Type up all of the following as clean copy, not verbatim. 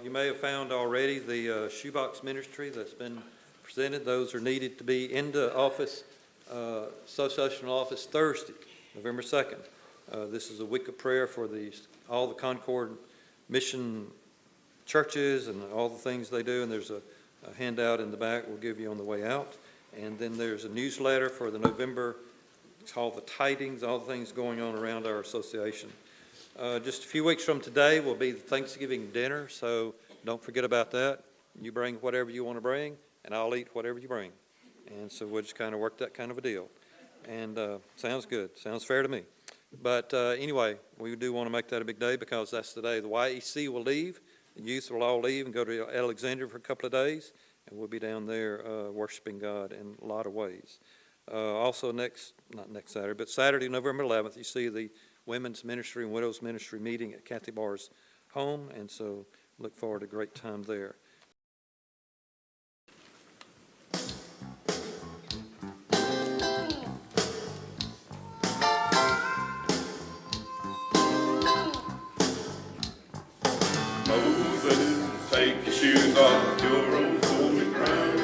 You may have found already the shoebox ministry that's been presented. Those are needed to be in the office, associational office Thursday, November 2nd. This is a week of prayer for all the Concord mission churches and all the things they do, and there's a handout in the back we'll give you on the way out. And then there's a newsletter for the November, it's called The Tidings, all the things going on around our association. Just a few weeks from today will be the Thanksgiving dinner, so don't forget about that. You bring whatever you want to bring, and I'll eat whatever you bring. And so we'll just kind of work that kind of a deal. And sounds good. Sounds fair to me. But anyway, we do want to make that a big day because that's the day the YEC will leave. The youth will all leave and go to Alexandria for a couple of days, and we'll be down there worshiping God in a lot of ways. Also not next Saturday, but Saturday, November 11th, you see the Women's Ministry and Widows Ministry meeting at Kathy Barr's home, and so look forward to a great time there. Moses, take your shoes off your own holy ground.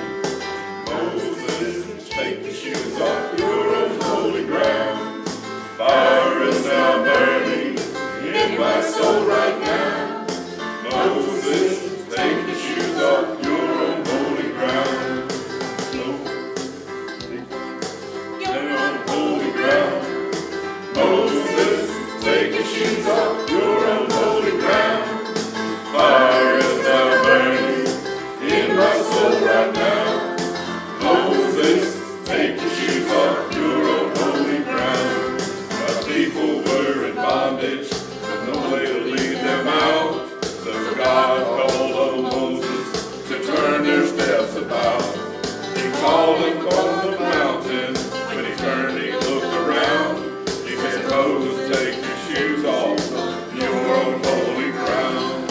Moses, take your shoes off your own holy ground. Fire is now burning in my soul right now. Moses, take your shoes off your own holy ground. Your own holy ground. Moses, take your shoes off your own holy ground. Fire is now burning in my soul right now. Moses, take your shoes off your own holy ground. My people were in bondage with no way to lead them out. So God called on Moses to turn their steps about. He called him on the mountain. When he turned, he looked around. He said, Moses, take your shoes off your own holy ground.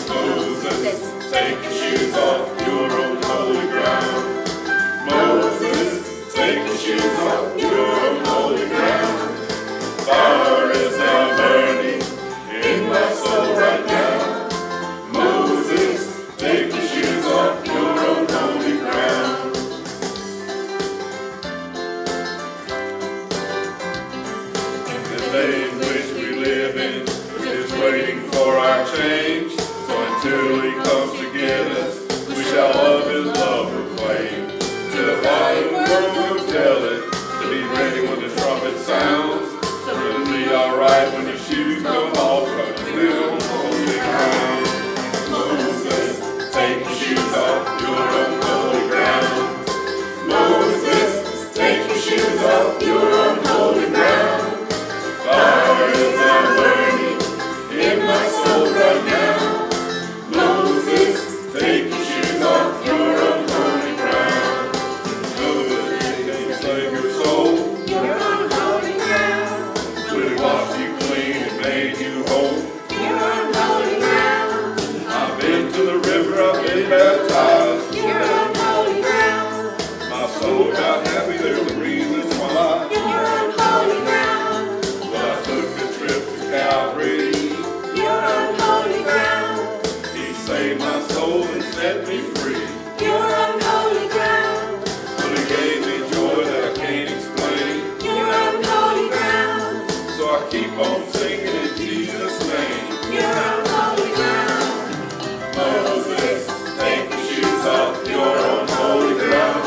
Moses, take your shoes off your own holy ground. Moses, take your shoes off your own holy ground. Fire is now burning in my soul right now. Moses, take your shoes off your own holy ground. The day in which we live in is waiting for our change. Until he comes to get us, we shall love his love proclaim. To the wide world we'll tell it, to be ready when the trumpet sounds. So it'll be alright when your shoes come off of the little holy ground. Moses, take your shoes off your own holy ground. Moses, take your shoes off your own holy ground. Fire is now burning in my soul right now. Moses, take your shoes off your own holy ground. Moses, can you save your soul? Your own holy ground. Will it wash you clean and made you whole? Your own holy ground. I've been to the river, I've been baptized. Your own holy ground. My soul got happy, there's a reason why. Your own holy ground. Well, I took a trip to Calvary. Your own holy ground. Saved my soul and set me free. Your own holy ground. But it gave me joy that I can't explain. Your own holy ground. So I keep on singing in Jesus' name. Your own holy ground. Moses, take your shoes off your own holy ground.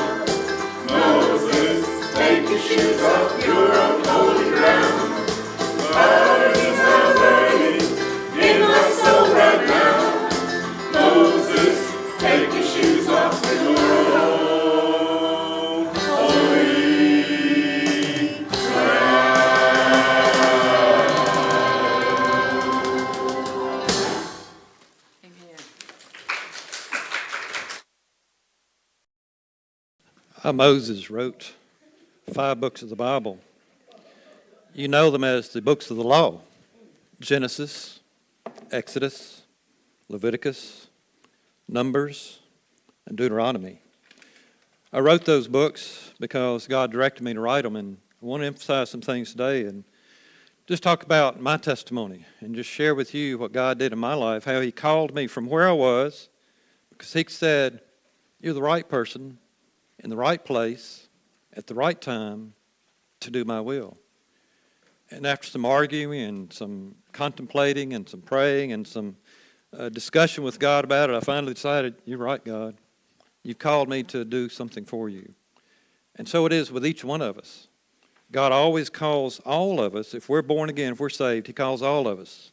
Moses, take your shoes off your own holy ground. Fire is now burning in my soul right now. Moses, take your shoes off your own holy ground. Amen. Moses wrote 5 books of the Bible. You know them as the books of the law: Genesis, Exodus, Leviticus, Numbers, and Deuteronomy. I wrote those books because God directed me to write them, and I want to emphasize some things today. And just talk about my testimony and just share with you what God did in my life, how he called me from where I was, because he said, you're the right person in the right place at the right time to do my will. And after some arguing and some contemplating and some praying and some discussion with God about it, I finally decided, you're right, God. You've called me to do something for you. And so it is with each one of us. God always calls all of us. If we're born again, if we're saved, he calls all of us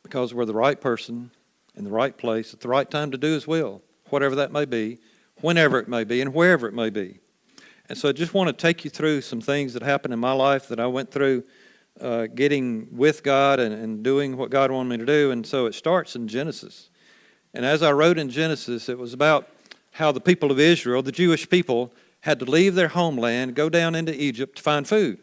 because we're the right person in the right place at the right time to do his will, whatever that may be, whenever it may be, and wherever it may be. And so I just want to take you through some things that happened in my life that I went through getting with God and doing what God wanted me to do. And so it starts in Genesis. And as I wrote in Genesis, it was about how the people of Israel, the Jewish people, had to leave their homeland, go down into Egypt to find food.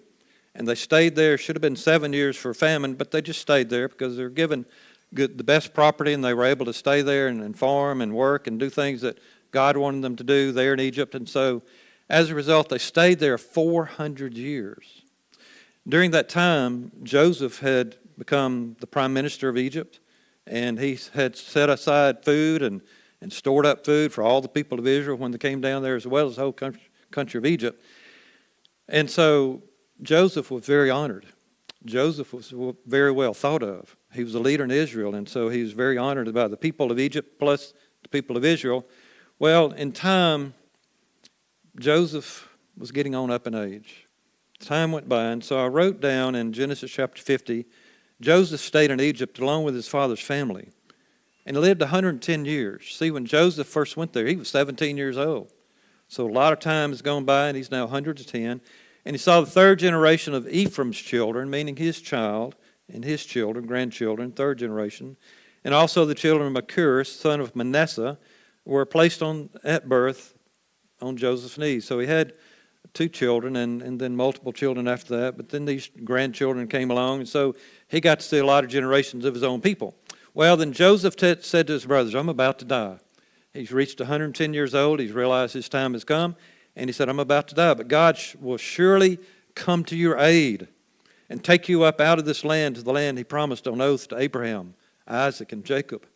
And they stayed there. Should have been 7 years for famine, but they just stayed there because they were given the best property, and they were able to stay there and farm and work and do things that God wanted them to do there in Egypt. And so as a result, they stayed there 400 years. During that time, Joseph had become the prime minister of Egypt, and he had set aside food and stored up food for all the people of Israel when they came down there, as well as the whole country of Egypt. And so Joseph was very honored. Joseph was very well thought of. He was a leader in Israel, and so he was very honored by the people of Egypt plus the people of Israel. Well, in time, Joseph was getting on up in age. Time went by, and so I wrote down in Genesis chapter 50, Joseph stayed in Egypt along with his father's family, and he lived 110 years. See, when Joseph first went there, he was 17 years old. So a lot of time has gone by, and he's now 110. And he saw the third generation of Ephraim's children, meaning his child and his children, grandchildren, third generation, and also the children of Machir, son of Manasseh, were placed at birth on Joseph's knees. So he had 2 children and then multiple children after that, but then these grandchildren came along, and so he got to see a lot of generations of his own people. Well, then Joseph said to his brothers, I'm about to die. He's reached 110 years old. He's realized his time has come. And he said, I'm about to die. But God will surely come to your aid and take you up out of this land to the land he promised on oath to Abraham, Isaac, and Jacob.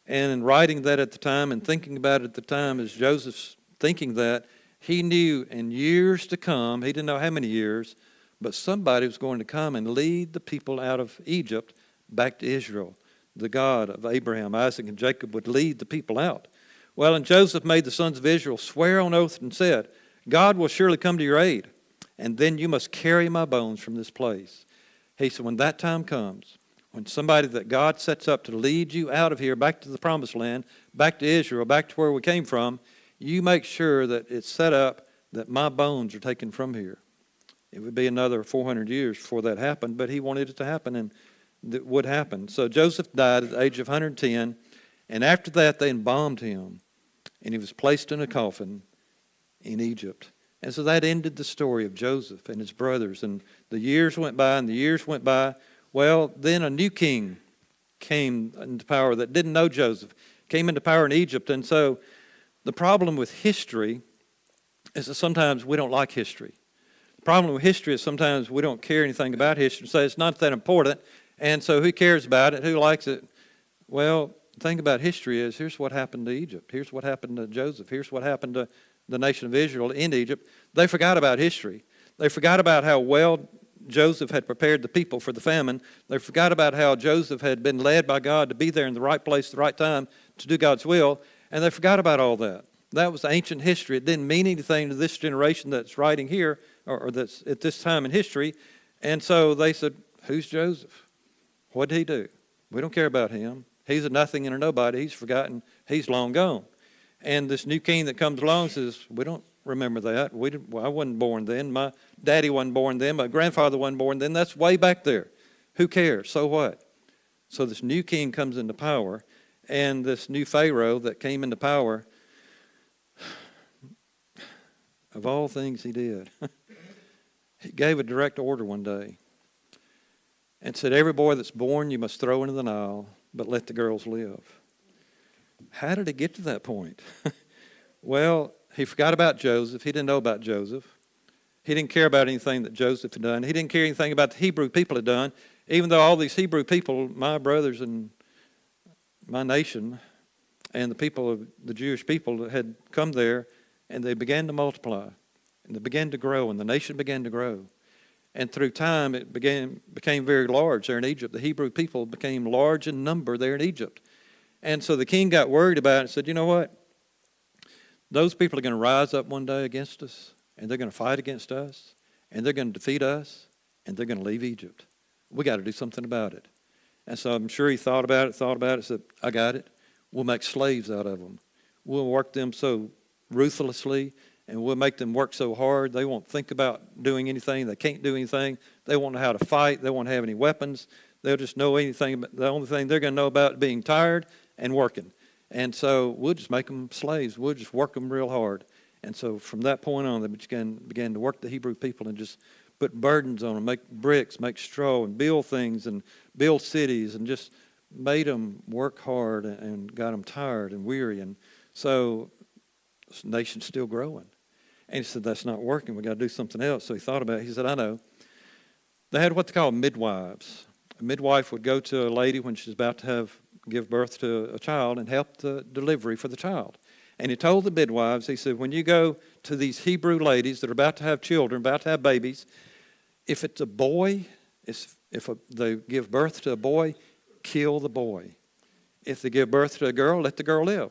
And in writing that at the time and thinking about it at the time, as Joseph's thinking that, he knew in years to come, he didn't know how many years, but somebody was going to come and lead the people out of Egypt back to Israel. The God of Abraham, Isaac, and Jacob would lead the people out. Well, and Joseph made the sons of Israel swear on oath and said, God will surely come to your aid, and then you must carry my bones from this place. He said, when that time comes, when somebody that God sets up to lead you out of here back to the promised land, back to Israel, back to where we came from, you make sure that it's set up that my bones are taken from here. It would be another 400 years before that happened, but he wanted it to happen, and that would happen. So Joseph died at the age of 110, and after that they embalmed him, and he was placed in a coffin in Egypt. And so that ended the story of Joseph and his brothers, and the years went by, and the years went by. Well, then a new king came into power that didn't know Joseph, came into power in Egypt, and so the problem with history is that sometimes we don't like history. The problem with history is sometimes we don't care anything about history, so it's not that important. And so who cares about it? Who likes it? Well, the thing about history is here's what happened to Egypt. Here's what happened to Joseph. Here's what happened to the nation of Israel in Egypt. They forgot about history. They forgot about how well Joseph had prepared the people for the famine. They forgot about how Joseph had been led by God to be there in the right place at the right time to do God's will. And they forgot about all that. That was ancient history. It didn't mean anything to this generation that's writing here or that's at this time in history. And so they said, who's Joseph? What did he do? We don't care about him. He's a nothing and a nobody. He's forgotten. He's long gone. And this new king that comes along says, we don't remember that. I wasn't born then. My daddy wasn't born then. My grandfather wasn't born then. That's way back there. Who cares? So what? So this new king comes into power, and this new Pharaoh that came into power, of all things he did, he gave a direct order one day and said, every boy that's born you must throw into the Nile, but let the girls live. How did it get to that point? Well, he forgot about Joseph. He didn't know about Joseph. He didn't care about anything that Joseph had done. He didn't care anything about the Hebrew people had done, even though all these Hebrew people, my brothers and my nation, and the people of the Jewish people had come there, and they began to multiply, and they began to grow, and the nation began to grow. And through time, it became very large there in Egypt. The Hebrew people became large in number there in Egypt. And so the king got worried about it and said, you know what? Those people are going to rise up one day against us, and they're going to fight against us, and they're going to defeat us, and they're going to leave Egypt. We got to do something about it. And so I'm sure he thought about it, said, I got it. We'll make slaves out of them. We'll work them so ruthlessly, and we'll make them work so hard they won't think about doing anything. They can't do anything. They won't know how to fight. They won't have any weapons. They'll just know anything. The only thing they're going to know about is being tired and working. And so we'll just make them slaves. We'll just work them real hard. And so from that point on, they began to work the Hebrew people and just put burdens on them, make bricks, make straw, and build things and build cities, and just made them work hard and got them tired and weary. And so this nation's still growing. And he said, that's not working. We got to do something else. So he thought about it. He said, I know. They had what they call midwives. A midwife would go to a lady when she's about to give birth to a child and help the delivery for the child. And he told the midwives, he said, when you go to these Hebrew ladies that are about to have children, about to have babies, if it's a boy, they give birth to a boy, kill the boy. If they give birth to a girl, let the girl live.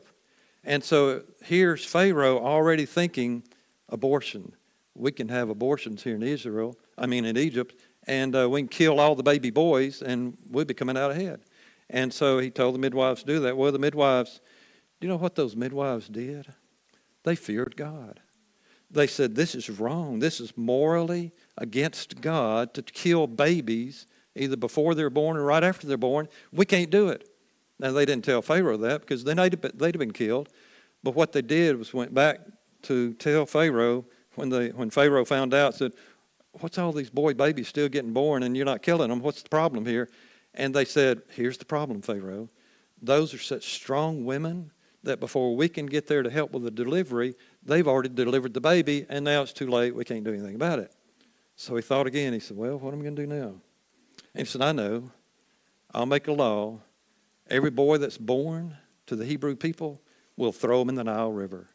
And so here's Pharaoh already thinking abortion. We can have abortions here in Egypt, and we can kill all the baby boys, and we'll be coming out ahead. And so he told the midwives to do that. Well, the midwives, do you know what those midwives did? They feared God. They said, this is wrong. This is morally against God to kill babies either before they're born or right after they're born. We can't do it. Now, they didn't tell Pharaoh that because then they'd have been killed. But what they did was went back to tell Pharaoh when Pharaoh found out, said, what's all these boy babies still getting born and you're not killing them? What's the problem here? And they said, here's the problem, Pharaoh. Those are such strong women that before we can get there to help with the delivery, they've already delivered the baby, and now it's too late. We can't do anything about it. So he thought again. He said, well, what am I going to do now? And he said, I know. I'll make a law. Every boy that's born to the Hebrew people, we'll throw him in the Nile River.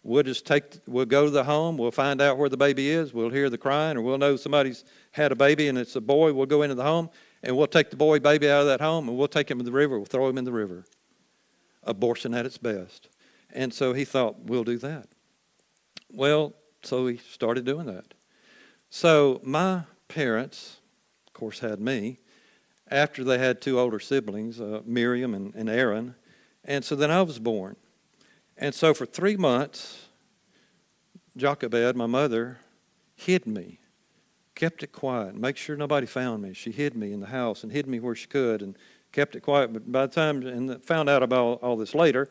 We'll go to the home. We'll find out where the baby is. We'll hear the crying, or we'll know somebody's had a baby and it's a boy. We'll go into the home, and we'll take the boy baby out of that home, and we'll take him to the river. We'll throw him in the river. Abortion at its best. And so he thought, we'll do that. Well, so he started doing that. So my parents, of course, had me after they had two older siblings, Miriam and Aaron. And so then I was born. And so for 3 months, Jochebed, my mother, hid me, kept it quiet, make sure nobody found me. She hid me in the house and hid me where she could and kept it quiet. But by the time, and found out about all this later,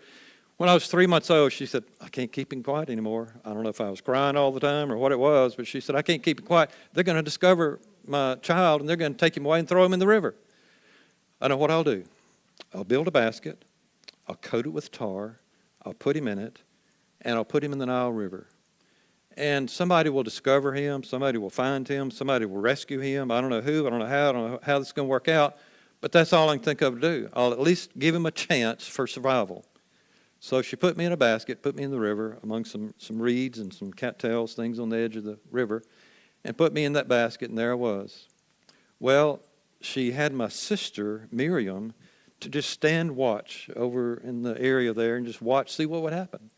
when I was 3 months old, she said, I can't keep him quiet anymore. I don't know if I was crying all the time or what it was, but she said, I can't keep him quiet. They're going to discover my child, and they're going to take him away and throw him in the river. I know what I'll do. I'll build a basket. I'll coat it with tar. I'll put him in it, and I'll put him in the Nile River. And somebody will discover him. Somebody will find him. Somebody will rescue him. I don't know who. I don't know how. I don't know how this is going to work out. But that's all I can think of to do. I'll at least give him a chance for survival. So she put me in a basket, put me in the river among some reeds and some cattails, things on the edge of the river, and put me in that basket, and there I was. Well, she had my sister, Miriam, to just stand watch over in the area there and just watch, see what would happen.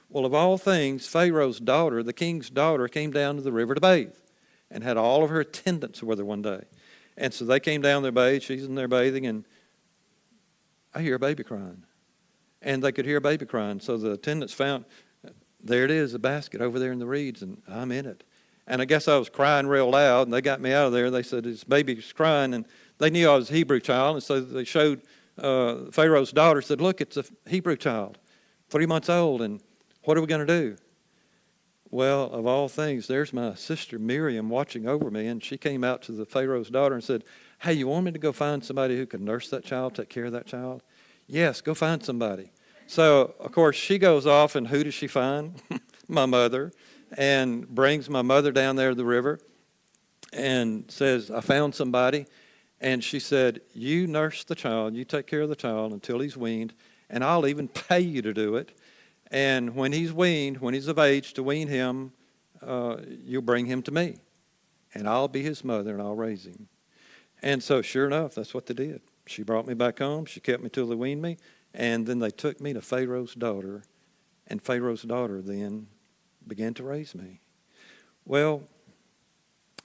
Well, of all things, Pharaoh's daughter, the king's daughter, came down to the river to bathe and had all of her attendants with her one day. And so they came down there to bathe. She's in there bathing, and I hear a baby crying. And they could hear a baby crying. So the attendants found, there it is, a basket over there in the reeds, and I'm in it. And I guess I was crying real loud, and they got me out of there. They said, this baby's crying, and they knew I was a Hebrew child, and so they showed Pharaoh's daughter, said, look, it's a Hebrew child, 3 months old, and what are we going to do? Well, of all things, there's my sister Miriam watching over me, and she came out to the Pharaoh's daughter and said, hey, you want me to go find somebody who can nurse that child, take care of that child? Yes, go find somebody. So, of course, she goes off, and who does she find? My mother. and brings my mother down there to the river and says, I found somebody. And she said, you nurse the child, you take care of the child until he's weaned, and I'll even pay you to do it. And when he's weaned, when he's of age to wean him, you'll bring him to me. And I'll be his mother, and I'll raise him. And so sure enough, that's what they did. She brought me back home. She kept me till they weaned me. And then they took me to Pharaoh's daughter. And Pharaoh's daughter then began to raise me. Well,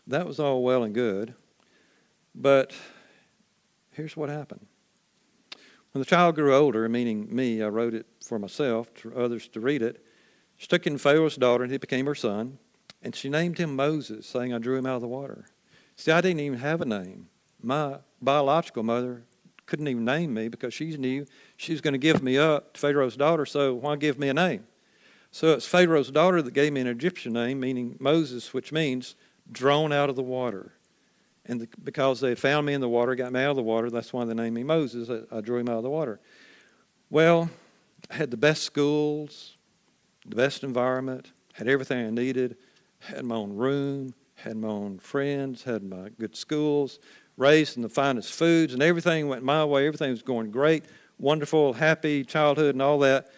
that was all well and good. But here's what happened. When the child grew older, meaning me, I wrote it for myself, for others to read it. She took in Pharaoh's daughter, and he became her son. And she named him Moses, saying, I drew him out of the water. See, I didn't even have a name. My biological mother couldn't even name me because she knew she was going to give me up to Pharaoh's daughter, so why give me a name? So it's Pharaoh's daughter that gave me an Egyptian name, meaning Moses, which means drawn out of the water. And because they had found me in the water, got me out of the water, that's why they named me Moses. I drew him out of the water. Well, I had the best schools, the best environment, had everything I needed, had my own room, had my own friends, had my good schools, raised in the finest foods, and everything went my way. Everything was going great, wonderful, happy childhood and all that.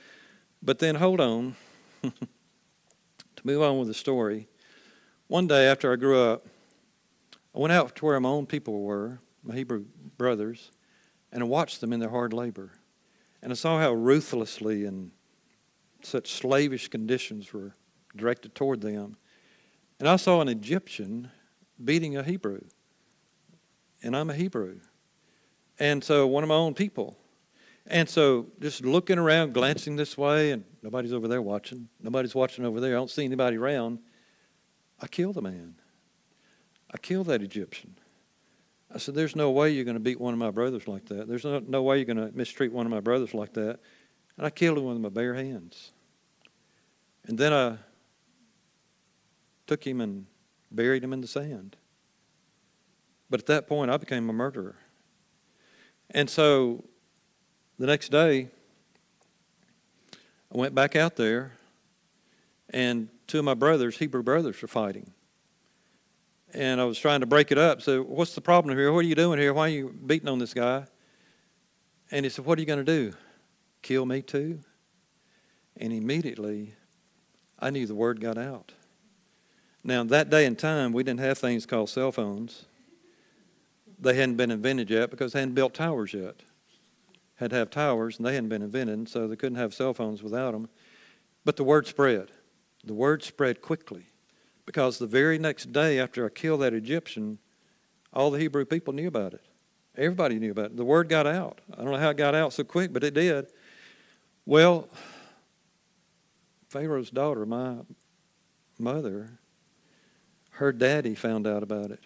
But then, hold on, to move on with the story, one day after I grew up, I went out to where my own people were, my Hebrew brothers, and I watched them in their hard labor. And I saw how ruthlessly and such slavish conditions were directed toward them. And I saw an Egyptian beating a Hebrew. And I'm a Hebrew. And so one of my own people. And so just looking around, glancing this way, and nobody's over there watching. Nobody's watching over there. I don't see anybody around. I killed the man. I killed that Egyptian. I said, there's no way you're going to beat one of my brothers like that. There's no way you're going to mistreat one of my brothers like that. And I killed him with my bare hands. And then I took him and buried him in the sand. But at that point, I became a murderer. And so the next day, I went back out there, and two of my brothers, Hebrew brothers, were fighting. And I was trying to break it up. So, what's the problem here? What are you doing here? Why are you beating on this guy? And he said, what are you going to do? Kill me too? And immediately, I knew the word got out. Now, that day and time, we didn't have things called cell phones. They hadn't been invented yet because they hadn't built towers yet. Had to have towers, and they hadn't been invented, so they couldn't have cell phones without them. But the word spread. The word spread quickly. Because the very next day after I killed that Egyptian, all the Hebrew people knew about it. Everybody knew about it. The word got out. I don't know how it got out so quick, but it did. Well, Pharaoh's daughter, my mother, her daddy found out about it,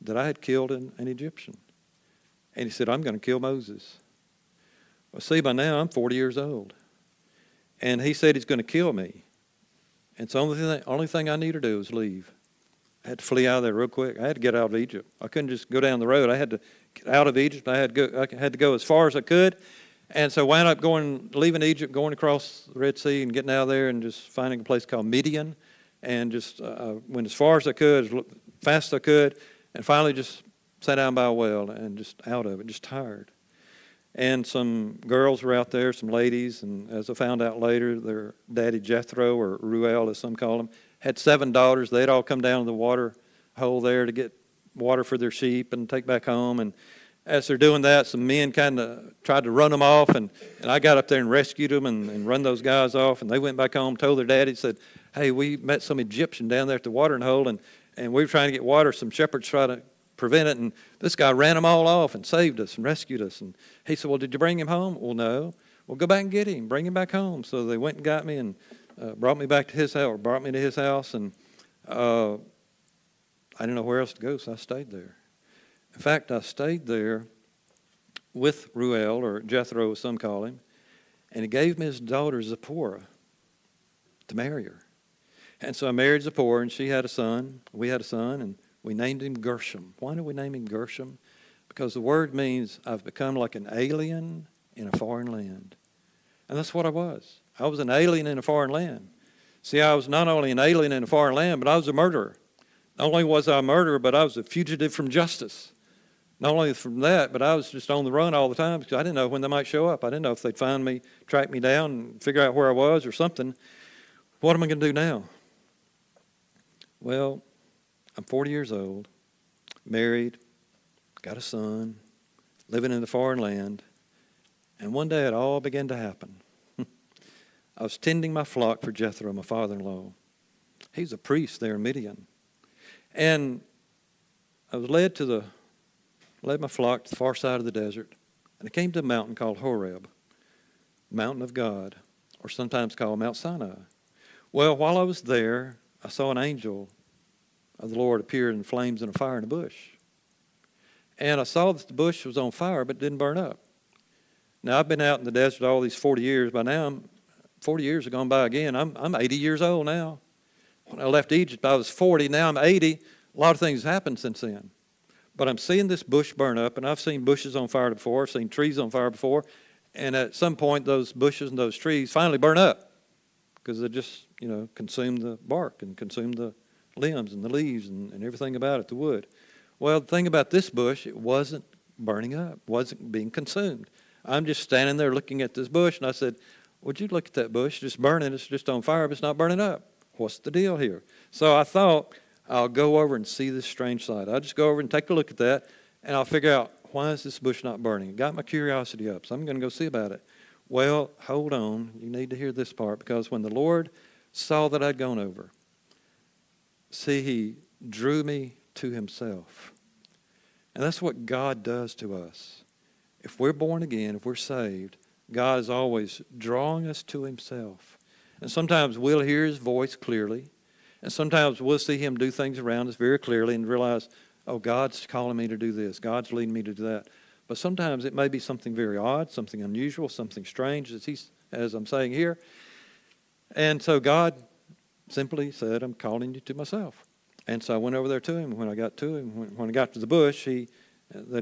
that I had killed an Egyptian. And he said, I'm going to kill Moses. Well, see, by now I'm 40 years old. And he said he's going to kill me. And so the only thing I need to do is leave. I had to flee out of there real quick. I had to get out of Egypt. I couldn't just go down the road. I had to get out of Egypt. I had to go as far as I could. And so I wound up leaving Egypt, going across the Red Sea and getting out of there and just finding a place called Midian. And just went as far as I could, as fast as I could, and finally just sat down by a well and just out of it, just tired. And some girls were out there, some ladies, and as I found out later, their daddy Jethro, or Ruel as some call him, had 7 daughters. They'd all come down to the water hole there to get water for their sheep and take back home. And as they're doing that, some men kind of tried to run them off, and I got up there and rescued them and run those guys off. And they went back home, told their daddy, said, hey, we met some Egyptian down there at the watering hole, and we were trying to get water. Some shepherds tried to prevent it, and this guy ran them all off and saved us and rescued us. And he said, well, did you bring him home? Well, no. Well, go back and get him. Bring him back home. So they went and got me and brought me back to his house, or brought me to his house, and I didn't know where else to go, so I stayed there. In fact, I stayed there with Ruel, or Jethro as some call him, and he gave me his daughter Zipporah to marry her. And so I married Zipporah, and she had a son. We had a son, and we named him Gershom. Why did we name him Gershom? Because the word means I've become like an alien in a foreign land. And that's what I was. I was an alien in a foreign land. See, I was not only an alien in a foreign land, but I was a murderer. Not only was I a murderer, but I was a fugitive from justice. Not only from that, but I was just on the run all the time because I didn't know when they might show up. I didn't know if they'd find me, track me down, and figure out where I was or something. What am I going to do now? Well, I'm 40 years old, married, got a son, living in a foreign land, and one day it all began to happen. I was tending my flock for Jethro, my father-in-law. He's a priest there in Midian. And I was led my flock to the far side of the desert, and I came to a mountain called Horeb, mountain of God, or sometimes called Mount Sinai. Well, while I was there, I saw an angel of the Lord appear in flames and a fire in a bush. And I saw that the bush was on fire but didn't burn up. Now, I've been out in the desert all these 40 years. By now, 40 years have gone by again. I'm 80 years old now. When I left Egypt, I was 40. Now I'm 80. A lot of things have happened since then. But I'm seeing this bush burn up, and I've seen bushes on fire before. I've seen trees on fire before. And at some point, those bushes and those trees finally burn up because they just, consume the bark and consume the limbs and the leaves and everything about it, the wood. Well, the thing about this bush, it wasn't burning up, wasn't being consumed. I'm just standing there looking at this bush, and I said, would you look at that bush? It's burning. It's just on fire, but it's not burning up. What's the deal here? So I thought, I'll go over and see this strange sight. I'll just go over and take a look at that, and I'll figure out, why is this bush not burning? It got my curiosity up, so I'm going to go see about it. Well, hold on. You need to hear this part, because when the Lord saw that I'd gone over, see, he drew me to himself. And that's what God does to us. If we're born again, if we're saved, God is always drawing us to himself. And sometimes we'll hear his voice clearly. And sometimes we'll see him do things around us very clearly and realize, oh, God's calling me to do this. God's leading me to do that. But sometimes it may be something very odd, something unusual, something strange, as I'm saying here. And so God simply said, I'm calling you to myself. And so I went over there to him. When I got to him, when I got to the bush, he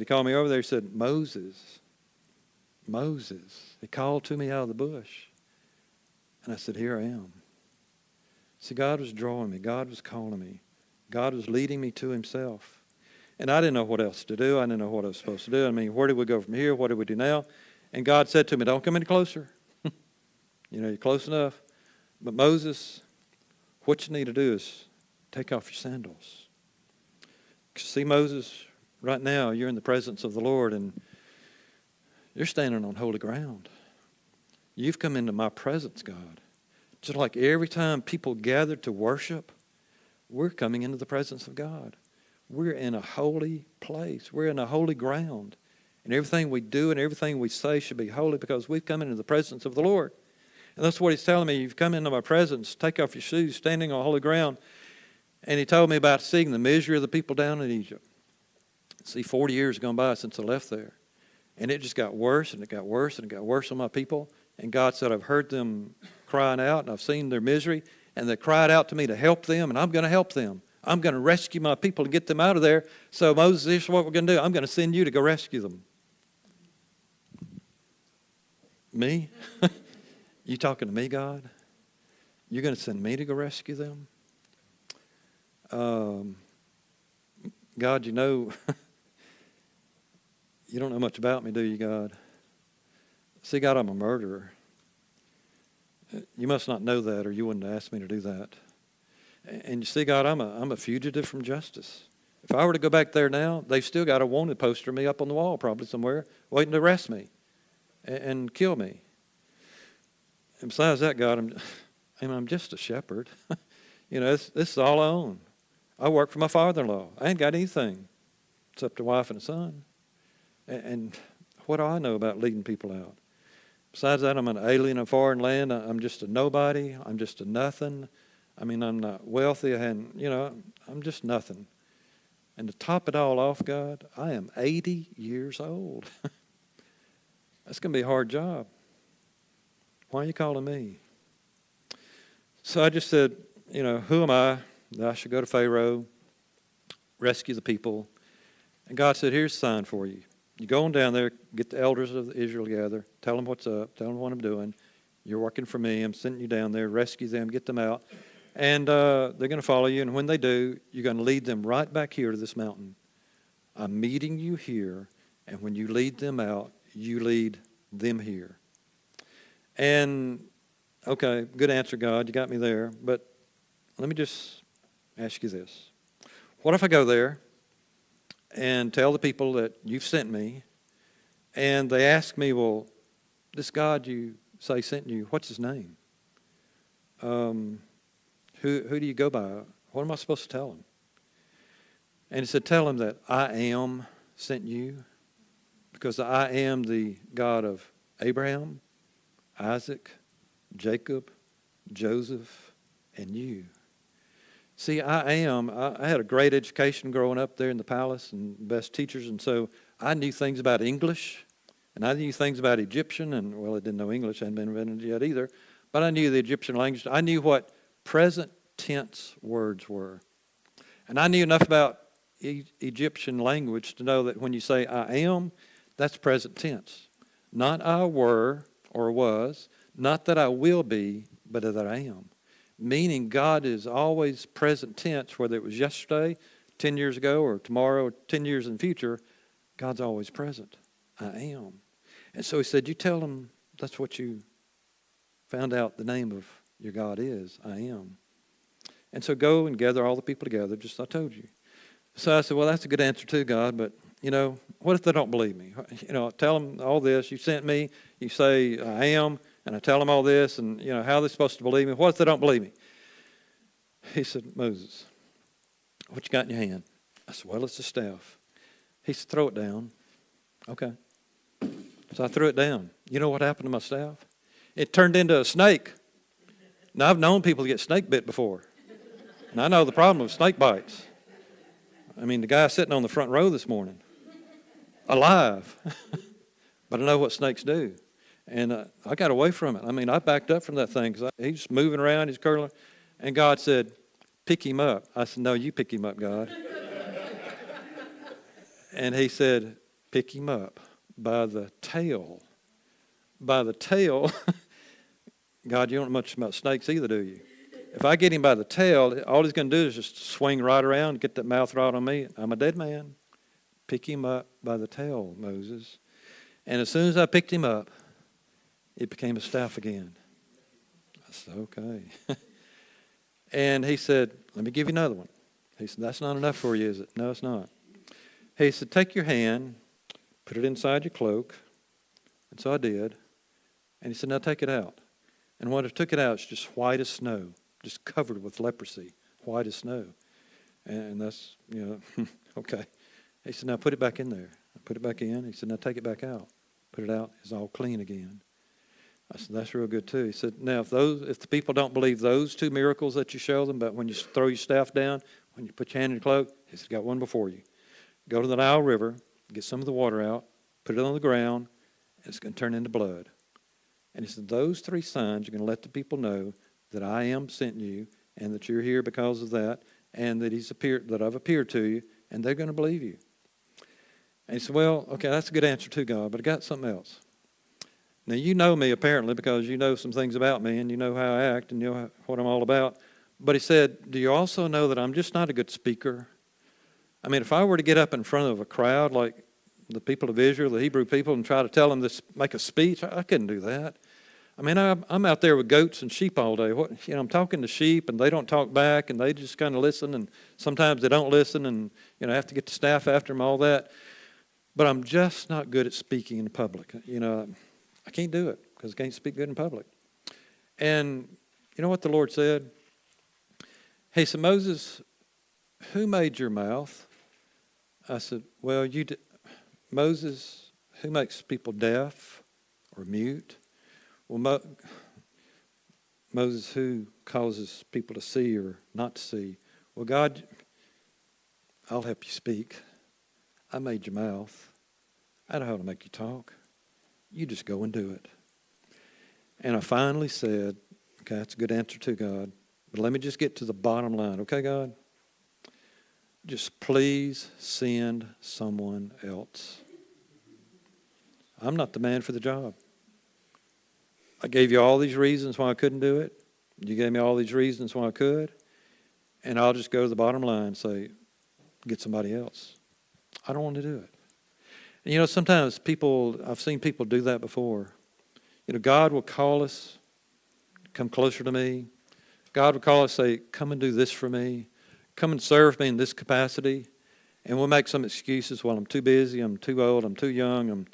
called me over there, he said, Moses. He called to me out of the bush. And I said, here I am. See, God was drawing me. God was calling me. God was leading me to himself. And I didn't know what else to do. I didn't know what I was supposed to do. I mean, where do we go from here? What do we do now? And God said to me, don't come any closer. You're close enough. But Moses, what you need to do is take off your sandals. See, Moses, right now you're in the presence of the Lord and you're standing on holy ground. You've come into my presence, God. Just like every time people gather to worship, we're coming into the presence of God. We're in a holy place. We're in a holy ground. And everything we do and everything we say should be holy because we've come into the presence of the Lord. And that's what he's telling me. You've come into my presence. Take off your shoes, standing on holy ground. And he told me about seeing the misery of the people down in Egypt. See, 40 years gone by since I left there. And it just got worse, and it got worse, and it got worse on my people. And God said, I've heard them crying out, and I've seen their misery. And they cried out to me to help them, and I'm going to help them. I'm going to rescue my people and get them out of there. So Moses, here's what we're going to do. I'm going to send you to go rescue them. Me? You talking to me, God? You're going to send me to go rescue them? God, you don't know much about me, do you, God? See, God, I'm a murderer. You must not know that, or you wouldn't ask me to do that. And you see, God, I'm a fugitive from justice. If I were to go back there now, they've still got a wanted poster of me up on the wall probably somewhere, waiting to arrest me and kill me. And besides that, God, I'm just a shepherd. This is all I own. I work for my father-in-law. I ain't got anything except a wife and a son. And what do I know about leading people out? Besides that, I'm an alien in a foreign land. I'm just a nobody. I'm just a nothing. I mean, I'm not wealthy. I'm just nothing. And to top it all off, God, I am 80 years old. That's going to be a hard job. Why are you calling me? So I just said, who am I that I should go to Pharaoh, rescue the people? And God said, here's a sign for you. You go on down there, get the elders of Israel together, tell them what's up, tell them what I'm doing. You're working for me. I'm sending you down there, rescue them, get them out. And they're going to follow you. And when they do, you're going to lead them right back here to this mountain. I'm meeting you here. And when you lead them out, you lead them here. And, okay, good answer, God. You got me there. But let me just ask you this. What if I go there and tell the people that you've sent me, and they ask me, well, this God you say sent you, what's his name? Who do you go by? What am I supposed to tell him? And he said, tell him that I am sent you, because I am the God of Abraham, Isaac, Jacob, Joseph, and you. See, I had a great education growing up there in the palace and best teachers, and so I knew things about English, and I knew things about Egyptian, and, well, I didn't know English, hadn't been invented yet either, but I knew the Egyptian language. I knew what present tense words were. And I knew enough about Egyptian language to know that when you say I am, that's present tense. Not I were or was, not that I will be, but that I am. Meaning God is always present tense, whether it was yesterday, 10 years ago, or tomorrow, or 10 years in the future, God's always present. I am. And so he said, you tell them that's what you found out the name of your God is, I am. And so go and gather all the people together, just as I told you. So I said, well, that's a good answer too, God, but, what if they don't believe me? Tell them all this. You sent me, you say I am, and I tell them all this, and, how are they supposed to believe me? What if they don't believe me? He said, Moses, what you got in your hand? I said, well, it's a staff. He said, throw it down. Okay. So I threw it down. You know what happened to my staff? It turned into a snake. Now, I've known people to get snake bit before. And I know the problem with snake bites. I mean, the guy sitting on the front row this morning, alive. But I know what snakes do. And I got away from it. I mean, I backed up from that thing because he's moving around, he's curling. And God said, pick him up. I said, no, you pick him up, God. And he said, pick him up by the tail. By the tail. God, you don't know much about snakes either, do you? If I get him by the tail, all he's going to do is just swing right around, get that mouth right on me. I'm a dead man. Pick him up by the tail, Moses. And as soon as I picked him up, it became a staff again. I said, okay. And he said, let me give you another one. He said, that's not enough for you, is it? No, it's not. He said, take your hand, put it inside your cloak. And so I did. And he said, now take it out. And when I took it out, it's just white as snow, just covered with leprosy, white as snow. And that's, okay. He said, now put it back in there. I put it back in. He said, now take it back out. Put it out. It's all clean again. I said, that's real good too. He said, now if the people don't believe those two miracles that you show them, but when you throw your staff down, when you put your hand in your cloak, he said, got one before you. Go to the Nile River, get some of the water out, put it on the ground, and it's going to turn into blood. And he said, those three signs are going to let the people know that I am sent you and that you're here because of that and that I've appeared to you, and they're going to believe you. And he said, well, okay, that's a good answer too, God, but I got something else. Now, you know me apparently because you know some things about me and you know how I act and you know what I'm all about. But he said, do you also know that I'm just not a good speaker? I mean, if I were to get up in front of a crowd like the people of Israel, the Hebrew people, and try to tell them this, make a speech, I couldn't do that. I mean, I'm out there with goats and sheep all day. I'm talking to sheep, and they don't talk back, and they just kind of listen, and sometimes they don't listen, and I have to get the staff after them, all that. But I'm just not good at speaking in public. I can't do it because I can't speak good in public. And you know what the Lord said? He said, Moses, who made your mouth? I said, well, you did. Moses, who makes people deaf or mute? Well, Moses, who causes people to see or not to see? Well, God, I'll help you speak. I made your mouth. I know how to make you talk. You just go and do it. And I finally said, okay, that's a good answer too, God. But let me just get to the bottom line. Okay, God? Just please send someone else. I'm not the man for the job. I gave you all these reasons why I couldn't do it. You gave me all these reasons why I could. And I'll just go to the bottom line and say, get somebody else. I don't want to do it. And sometimes I've seen people do that before. God will call us, come closer to me. God will call us, say, come and do this for me. Come and serve me in this capacity. And we'll make some excuses. Well, I'm too busy, I'm too old, I'm too young, I'm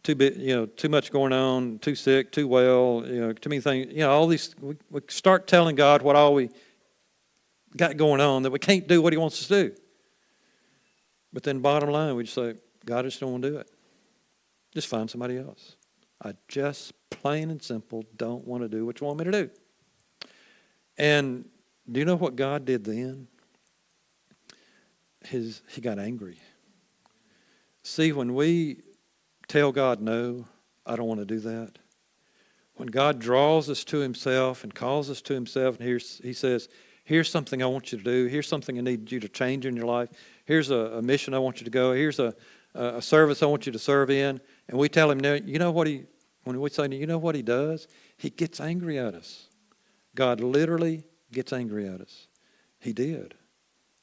too much going on, too sick, too well, too many things. All these, we start telling God what all we got going on, that we can't do what he wants us to do. But then bottom line, we just say, God, I just don't want to do it. Just find somebody else. I just plain and simple don't want to do what you want me to do. And do you know what God did then? He got angry. See, when we tell God, no, I don't want to do that. When God draws us to himself and calls us to himself, and he says, here's something I want you to do. Here's something I need you to change in your life. Here's a mission I want you to go. Here's a service I want you to serve in. And we tell him, no, when we say, you know what he does? He gets angry at us. God literally gets angry at us. He did.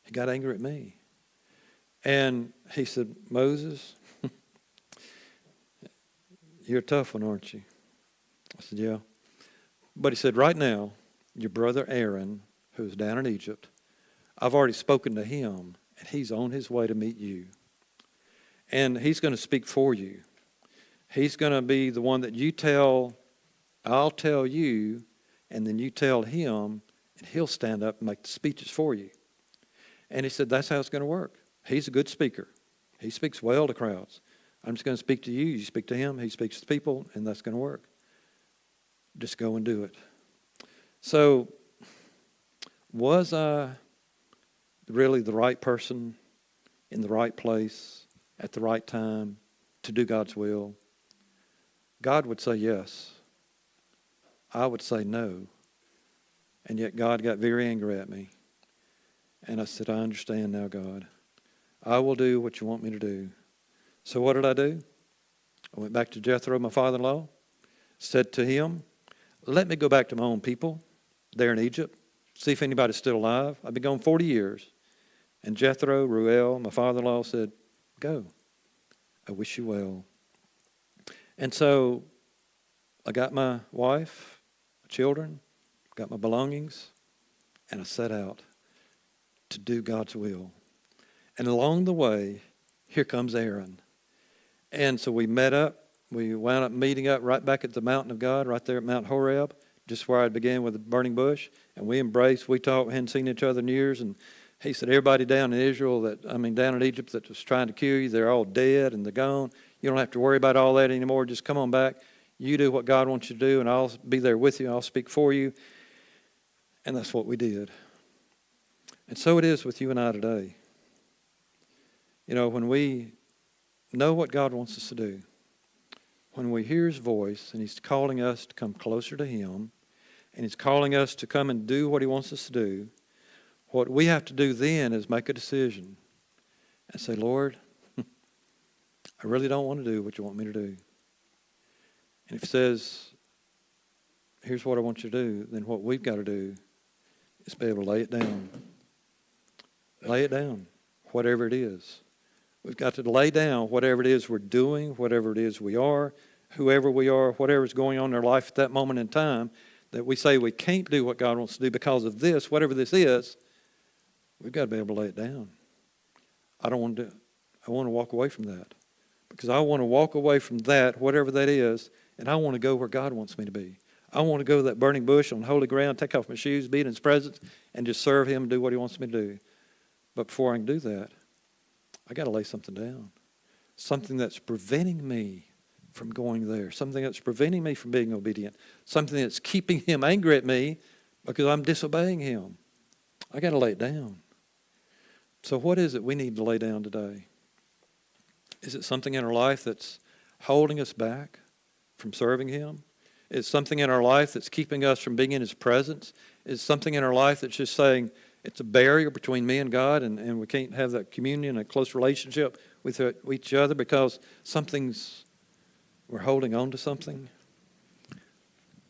He got angry at me. And he said, Moses, you're a tough one, aren't you? I said, yeah. But he said, right now, your brother Aaron, who's down in Egypt, I've already spoken to him, and he's on his way to meet you. And he's going to speak for you. He's going to be the one that you tell, I'll tell you, and then you tell him, and he'll stand up and make the speeches for you. And he said, that's how it's going to work. He's a good speaker. He speaks well to crowds. I'm just going to speak to you. You speak to him. He speaks to people, and that's going to work. Just go and do it. So, was I really the right person in the right place at the right time to do God's will? God would say yes. I would say no. And yet God got very angry at me. And I said, I understand now, God. I will do what you want me to do. So what did I do? I went back to Jethro, my father-in-law, said to him, let me go back to my own people there in Egypt, see if anybody's still alive. I've been gone 40 years. And Jethro, Reuel, my father-in-law, said, go. I wish you well. And so I got my wife, my children, got my belongings, and I set out to do God's will. And along the way, here comes Aaron. And so we met up. We wound up meeting up right back at the mountain of God, right there at Mount Horeb, just where I began with the burning bush. And we embraced. We talked. We hadn't seen each other in years. And he said, everybody down in down in Egypt that was trying to kill you, they're all dead and they're gone. You don't have to worry about all that anymore. Just come on back. You do what God wants you to do, and I'll be there with you. I'll speak for you. And that's what we did. And so it is with you and I today. When we know what God wants us to do, when we hear his voice and he's calling us to come closer to him, and he's calling us to come and do what he wants us to do, what we have to do then is make a decision and say, Lord, I really don't want to do what you want me to do. And if he says, here's what I want you to do, then what we've got to do is be able to lay it down. Lay it down, whatever it is. We've got to lay down whatever it is we're doing, whatever it is we are, whoever we are, whatever's going on in our life at that moment in time, that we say we can't do what God wants to do because of this, whatever this is. We've got to be able to lay it down. I don't want to do it. I want to walk away from that. Because I want to walk away from that, whatever that is, and I want to go where God wants me to be. I want to go to that burning bush on holy ground, take off my shoes, be in his presence, and just serve him and do what he wants me to do. But before I can do that, I got to lay something down. Something that's preventing me from going there. Something that's preventing me from being obedient. Something that's keeping him angry at me because I'm disobeying him. I got to lay it down. So what is it we need to lay down today? Is it something in our life that's holding us back from serving him? Is it something in our life that's keeping us from being in his presence? Is it something in our life that's just saying it's a barrier between me and God and we can't have that communion, a close relationship with each other because we're holding on to something?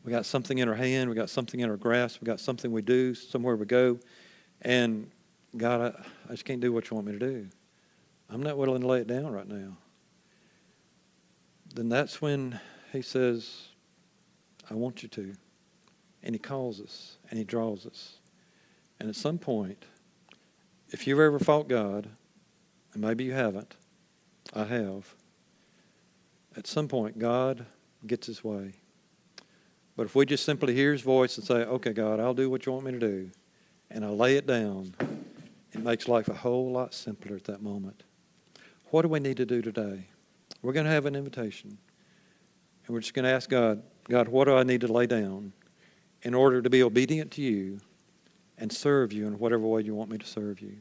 We got something in our hand. We got something in our grasp. We got something we do, somewhere we go. And God, I just can't do what you want me to do. I'm not willing to lay it down right now. Then that's when he says, I want you to. And he calls us and he draws us. And at some point, if you've ever fought God, and maybe you haven't, I have, at some point God gets his way. But if we just simply hear his voice and say, okay, God, I'll do what you want me to do, and I lay it down, it makes life a whole lot simpler at that moment. What do we need to do today? We're going to have an invitation, and we're just going to ask God, God, what do I need to lay down in order to be obedient to you and serve you in whatever way you want me to serve you?